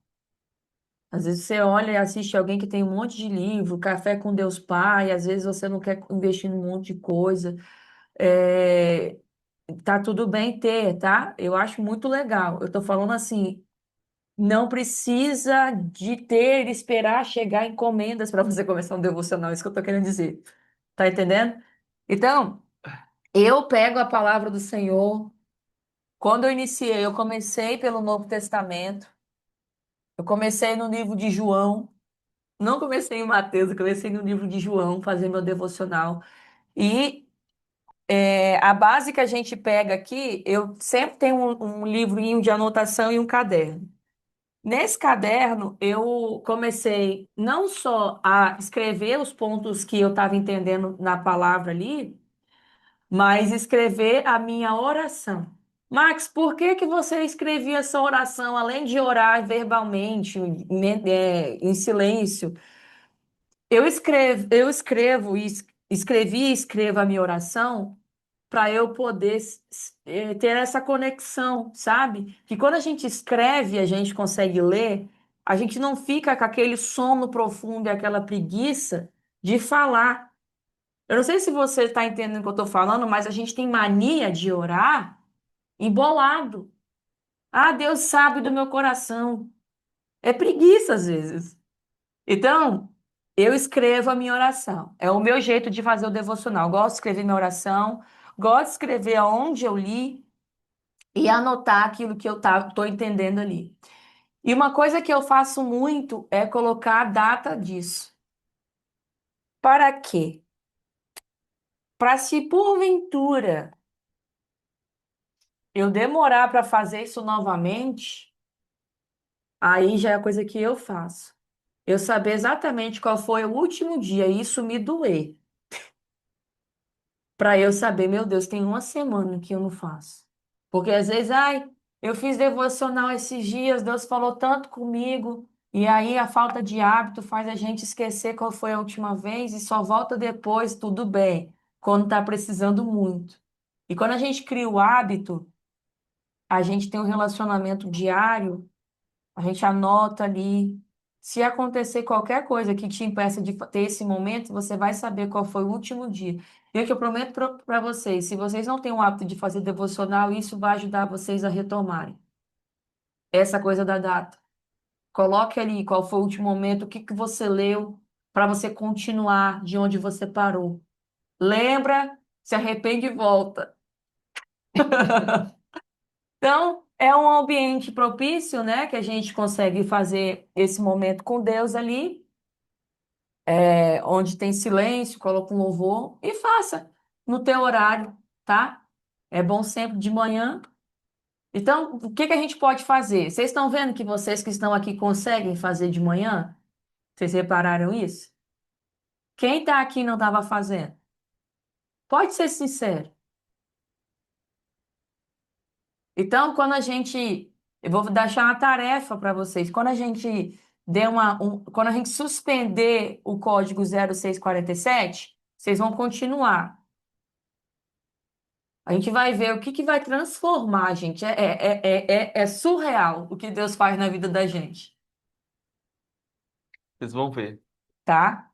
Às vezes você olha e assiste alguém que tem um monte de livro, Café com Deus Pai, às vezes você não quer investir num monte de coisa. É, tá tudo bem ter, tá? Eu acho muito legal. Eu tô falando assim, não precisa de ter, esperar chegar encomendas para você começar um devocional, é isso que eu tô querendo dizer. Tá entendendo? Então, eu pego a palavra do Senhor. Quando eu comecei pelo Novo Testamento. Eu comecei no livro de João. Não comecei em Mateus, eu comecei no livro de João, fazer meu devocional. E a base que a gente pega aqui, eu sempre tenho um livrinho de anotação e um caderno. Nesse caderno, eu comecei não só a escrever os pontos que eu estava entendendo na palavra ali, mas escrever a minha oração. Max, por que que você escrevia essa oração, além de orar verbalmente, em silêncio? Escrevi e escrevo a minha oração para eu poder ter essa conexão, sabe? Que quando a gente escreve, a gente consegue ler, a gente não fica com aquele sono profundo e aquela preguiça de falar. Eu não sei se você está entendendo o que eu estou falando, mas a gente tem mania de orar embolado. Ah, Deus sabe do meu coração. É preguiça às vezes. Então, eu escrevo a minha oração. É o meu jeito de fazer o devocional. Gosto de escrever minha oração, gosto de escrever aonde eu li e anotar aquilo que eu estou entendendo ali. E uma coisa que eu faço muito é colocar a data disso. Para quê? Para se porventura eu demorar para fazer isso novamente, aí já é a coisa que eu faço. Eu saber exatamente qual foi o último dia e isso me doer. Para eu saber, meu Deus, tem uma semana que eu não faço. Porque às vezes, ai, eu fiz devocional esses dias, Deus falou tanto comigo, e aí a falta de hábito faz a gente esquecer qual foi a última vez e só volta depois, tudo bem, quando está precisando muito. E quando a gente cria o hábito, a gente tem um relacionamento diário, a gente anota ali. Se acontecer qualquer coisa que te impeça de ter esse momento, você vai saber qual foi o último dia. E o que eu prometo para vocês, se vocês não têm o hábito de fazer devocional, isso vai ajudar vocês a retomarem. Essa coisa da data. Coloque ali qual foi o último momento, o que que você leu, para você continuar de onde você parou. Lembra, se arrepende e volta. Então, é um ambiente propício, né, que a gente consegue fazer esse momento com Deus ali, onde tem silêncio, coloca um louvor e faça no teu horário, tá? É bom sempre de manhã. Então, o que que a gente pode fazer? Vocês estão vendo que vocês que estão aqui conseguem fazer de manhã? Vocês repararam isso? Quem está aqui não estava fazendo? Pode ser sincero. Então, eu vou deixar uma tarefa para vocês. Quando a gente quando a gente suspender o código 0647, vocês vão continuar. A gente vai ver o que que vai transformar, gente. É surreal o que Deus faz na vida da gente, Vocês vão ver. tá?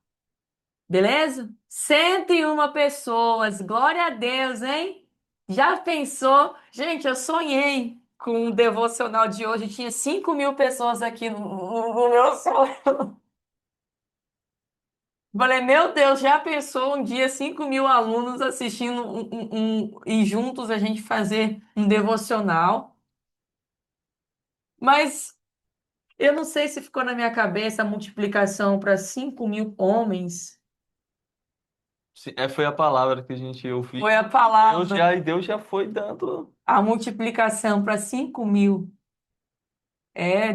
Beleza? 101 pessoas, glória a Deus, hein? Já pensou? Gente, eu sonhei com o devocional de hoje. Tinha 5.000 pessoas aqui no meu sonho. Falei, meu Deus, já pensou um dia 5.000 alunos assistindo e juntos a gente fazer um devocional? Mas eu não sei se ficou na minha cabeça a multiplicação para 5.000 homens. Foi a palavra que a gente ouviu. Foi a E palavra. Deus já foi dando. A multiplicação para 5.000.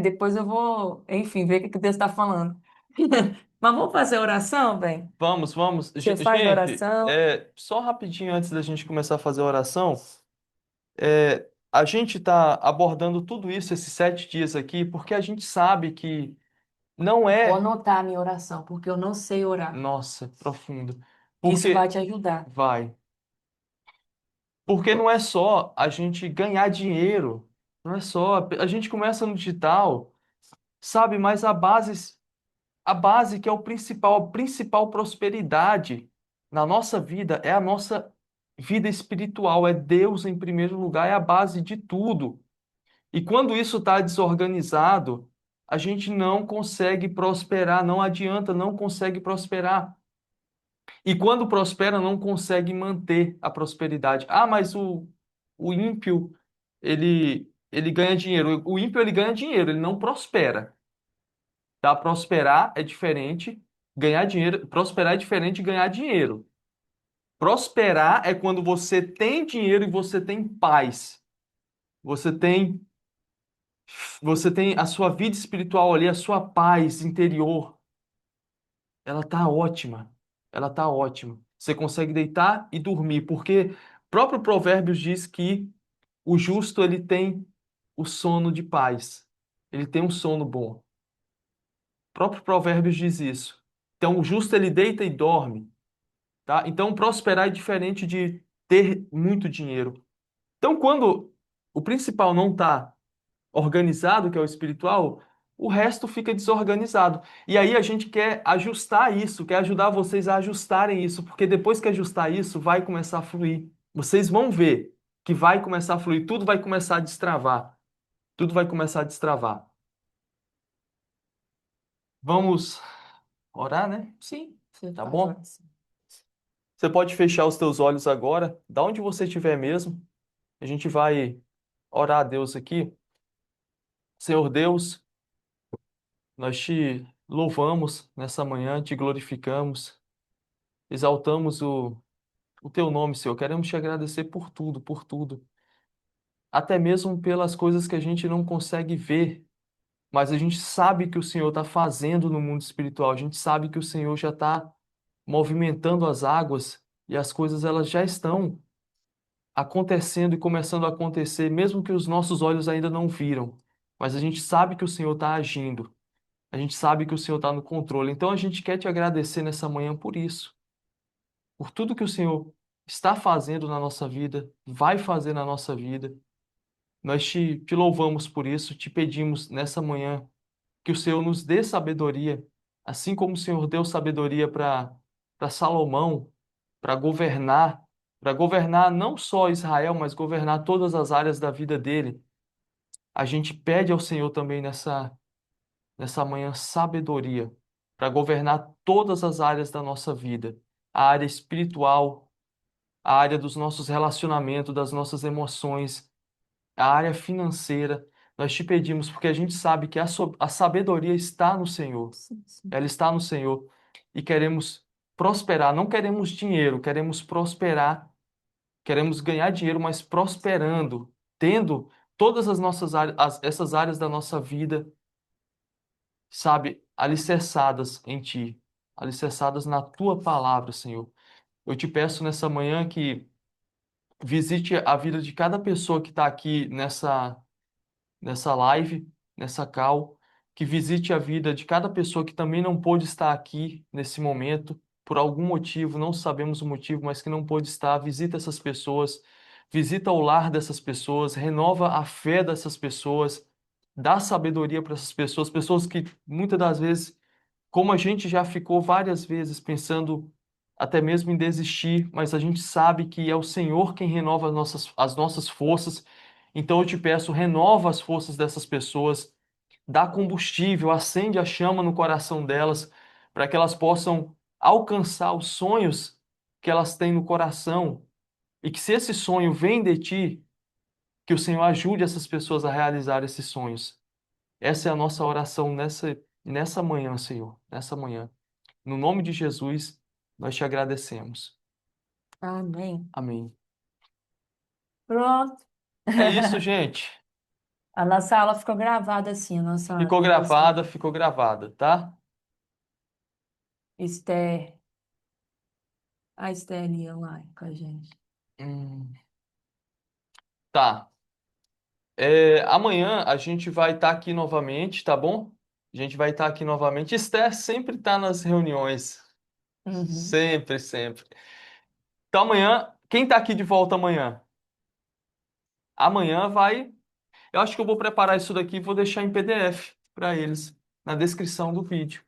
Depois eu vou, enfim, ver o que que Deus está falando. Mas vamos fazer oração, bem? Vamos, vamos. Você faz a Gente, oração. só rapidinho antes da gente começar a fazer a oração, a gente está abordando tudo isso esses 7 dias aqui, porque a gente sabe que não Vou é, anotar a minha oração, porque eu não sei orar. nossa, profundo. Isso vai Porque te ajudar. vai. Porque não é só a gente ganhar dinheiro, não é só. A gente começa no digital, sabe, mas a base que é o principal, a principal prosperidade na nossa vida é a nossa vida espiritual, é Deus em primeiro lugar, é a base de tudo. E quando isso está desorganizado, a gente não consegue prosperar, não adianta, não consegue prosperar. E quando prospera, não consegue manter a prosperidade. Ah, mas o ímpio, ele ganha dinheiro. O ímpio, ele ganha dinheiro, ele não prospera. Tá? Prosperar é diferente, ganhar dinheiro. Prosperar é diferente de ganhar dinheiro. Prosperar é quando você tem dinheiro e você tem paz. Você tem, você tem a sua vida espiritual ali, a sua paz interior. Ela tá ótima. Ela tá ótima. Você consegue deitar e dormir, porque o próprio Provérbios diz que o justo ele tem o sono de paz. Ele tem um sono bom. O próprio Provérbios diz isso. Então, o justo ele deita e dorme, tá? Então, prosperar é diferente de ter muito dinheiro. Então, quando o principal não está organizado, que é o espiritual, o resto fica desorganizado. E aí a gente quer ajustar isso, quer ajudar vocês a ajustarem isso, porque depois que ajustar isso, vai começar a fluir. Vocês vão ver que vai começar a fluir, tudo vai começar a destravar. Tudo vai começar a destravar. Vamos orar, né? Sim, você Tá faz a bom? oração. Você pode fechar os teus olhos agora, da onde você estiver mesmo. A gente vai orar a Deus aqui. Senhor Deus, nós te louvamos nessa manhã, te glorificamos, exaltamos o teu nome, Senhor. Queremos te agradecer por tudo, por tudo. Até mesmo pelas coisas que a gente não consegue ver, mas a gente sabe que o Senhor está fazendo no mundo espiritual. A gente sabe que o Senhor já está movimentando as águas e as coisas elas já estão acontecendo e começando a acontecer, mesmo que os nossos olhos ainda não viram. Mas a gente sabe que o Senhor está agindo. A gente sabe que o Senhor está no controle. Então a gente quer te agradecer nessa manhã por isso, por tudo que o Senhor está fazendo na nossa vida, vai fazer na nossa vida. Nós te louvamos por isso, te pedimos nessa manhã que o Senhor nos dê sabedoria, assim como o Senhor deu sabedoria para Salomão, para governar não só Israel, mas governar todas as áreas da vida dele. A gente pede ao Senhor também nessa manhã sabedoria para governar todas as áreas da nossa vida, a área espiritual, a área dos nossos relacionamentos, das nossas emoções, a área financeira. Nós te pedimos porque a gente sabe que a sabedoria está no Senhor. Sim, sim. Ela está no Senhor. E queremos prosperar. Não queremos dinheiro, queremos prosperar. Queremos ganhar dinheiro, mas prosperando, tendo todas as nossas áreas, essas áreas da nossa vida, sabe, alicerçadas em Ti, alicerçadas na Tua palavra, Senhor. Eu te peço nessa manhã que visite a vida de cada pessoa que está aqui nessa live, nessa call, que visite a vida de cada pessoa que também não pôde estar aqui nesse momento, por algum motivo, não sabemos o motivo, mas que não pôde estar. Visita essas pessoas, visita o lar dessas pessoas, renova a fé dessas pessoas, dá sabedoria para essas pessoas, pessoas que muitas das vezes, como a gente já ficou várias vezes pensando até mesmo em desistir, mas a gente sabe que é o Senhor quem renova as nossas forças. Então eu te peço, renova as forças dessas pessoas, dá combustível, acende a chama no coração delas, para que elas possam alcançar os sonhos que elas têm no coração. E que se esse sonho vem de ti, que o Senhor ajude essas pessoas a realizar esses sonhos. Essa é a nossa oração nessa manhã, Senhor, nessa manhã. No nome de Jesus, nós te agradecemos. Amém. Amém. Pronto. É isso, gente. A nossa aula ficou gravada assim, a nossa conversa. Ficou gravada, tá? Esther, a Esther ali online com a gente. Hum, tá. Amanhã a gente vai estar aqui novamente, tá bom? A gente vai estar aqui novamente. Esther sempre está nas reuniões. Uhum. Sempre, sempre. Então amanhã, quem está aqui de volta amanhã? Amanhã vai. Eu acho que eu vou preparar isso daqui e vou deixar em PDF para eles na descrição do vídeo.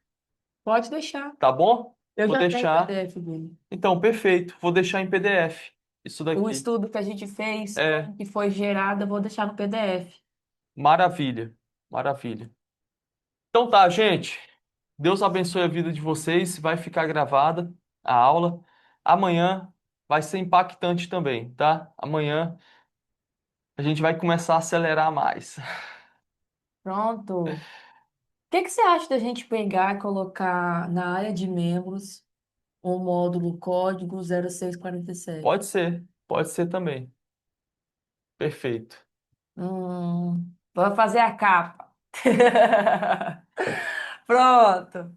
Pode deixar. Tá bom? Eu Vou já tenho o deixar. PDF dele. Então, perfeito. Vou deixar em PDF isso O daqui. estudo que a gente fez, É, como que foi gerado, eu vou deixar no PDF. maravilha. Maravilha. Então tá, gente. Deus abençoe a vida de vocês. Vai ficar gravada a aula. Amanhã vai ser impactante também, tá? Amanhã a gente vai começar a acelerar mais. Pronto. O que que você acha da gente pegar e colocar na área de membros o módulo código 0647? Pode ser também. Perfeito. Vou fazer a capa. Pronto.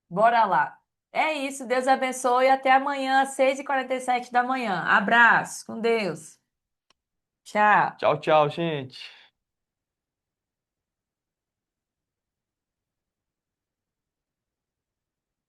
Bora lá. É isso. Deus abençoe. Até amanhã, às 6h47 da manhã. Abraço. Com Deus. Tchau. Tchau, tchau, gente.